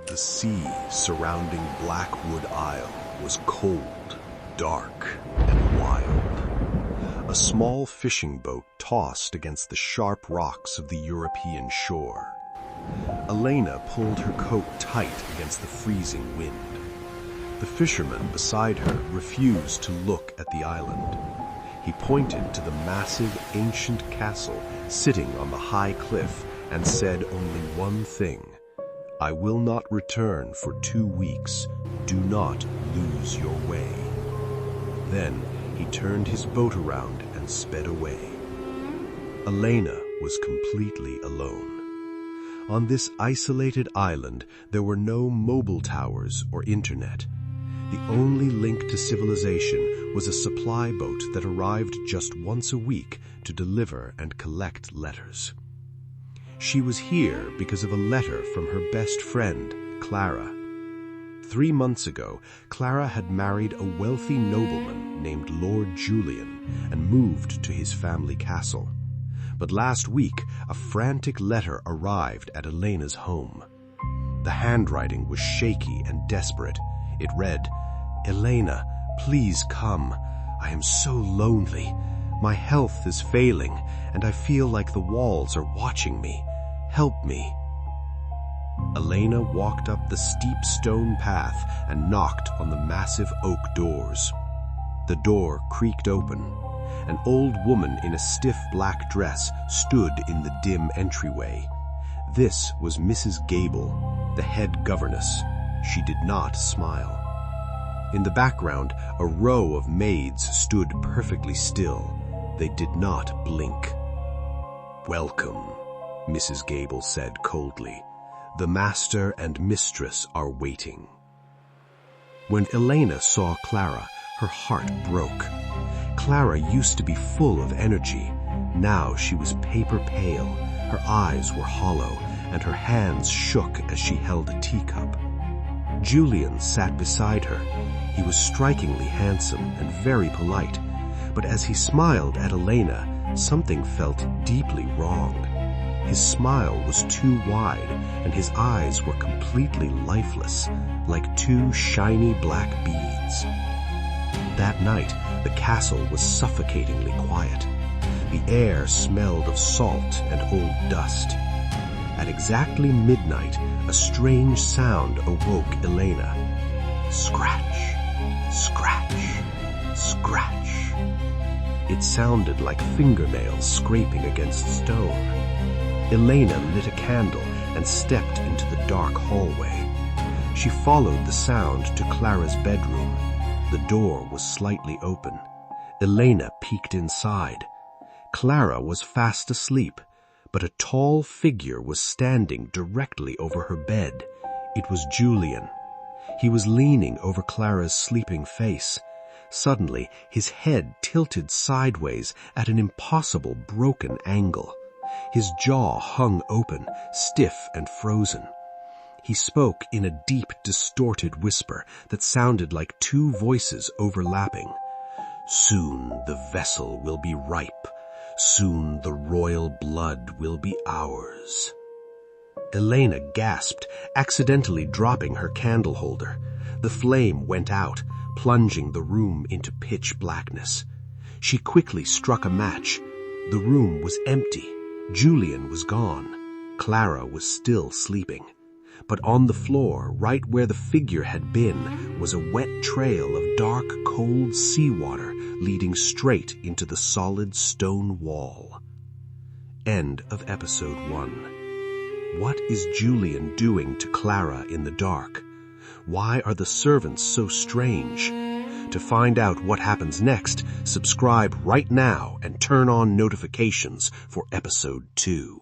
The sea surrounding Blackwood Isle was cold, dark, and wild. A small fishing boat tossed against the sharp rocks of the European shore. Elena pulled her coat tight against the freezing wind. The fisherman beside her refused to look at the island. He pointed to the massive ancient castle sitting on the high cliff and said only one thing: "I will not return for 2 weeks. Do not lose your way." Then he turned his boat around and sped away. Elena was completely alone. On this isolated island, there were no mobile towers or internet. The only link to civilization was a supply boat that arrived just once a week to deliver and collect letters. She was here because of a letter from her best friend, Clara. 3 months ago, Clara had married a wealthy nobleman named Lord Julian and moved to his family castle. But last week, a frantic letter arrived at Elena's home. The handwriting was shaky and desperate. It read, "Elena, please come. I am so lonely. My health is failing, and I feel like the walls are watching me. Help me." Elena walked up the steep stone path and knocked on the massive oak doors. The door creaked open. An old woman in a stiff black dress stood in the dim entryway. This was Mrs. Gable, the head governess. She did not smile. In the background, a row of maids stood perfectly still. They did not blink. "Welcome," Mrs. Gable said coldly. "The master and mistress are waiting." When Elena saw Clara, her heart broke. Clara used to be full of energy. Now she was paper pale, her eyes were hollow, and her hands shook as she held a teacup. Julian sat beside her. He was strikingly handsome and very polite, but as he smiled at Elena, something felt deeply wrong. His smile was too wide, and his eyes were completely lifeless, like 2 shiny black beads. That night, the castle was suffocatingly quiet. The air smelled of salt and old dust. At exactly midnight, a strange sound awoke Elena. Scratch, scratch, scratch. It sounded like fingernails scraping against stone. Elena lit a candle and stepped into the dark hallway. She followed the sound to Clara's bedroom. The door was slightly open. Elena peeked inside. Clara was fast asleep, but a tall figure was standing directly over her bed. It was Julian. He was leaning over Clara's sleeping face. Suddenly, his head tilted sideways at an impossible broken angle. His jaw hung open, stiff and frozen. He spoke in a deep, distorted whisper that sounded like 2 voices overlapping. "Soon the vessel will be ripe. Soon the royal blood will be ours." Elena gasped, accidentally dropping her candle holder. The flame went out, plunging the room into pitch blackness. She quickly struck a match. The room was empty. Julian was gone. Clara was still sleeping. But on the floor, right where the figure had been, was a wet trail of dark, cold seawater leading straight into the solid stone wall. End of episode 1. What is Julian doing to Clara in the dark? Why are the servants so strange? To find out what happens next, subscribe right now and turn on notifications for episode 2.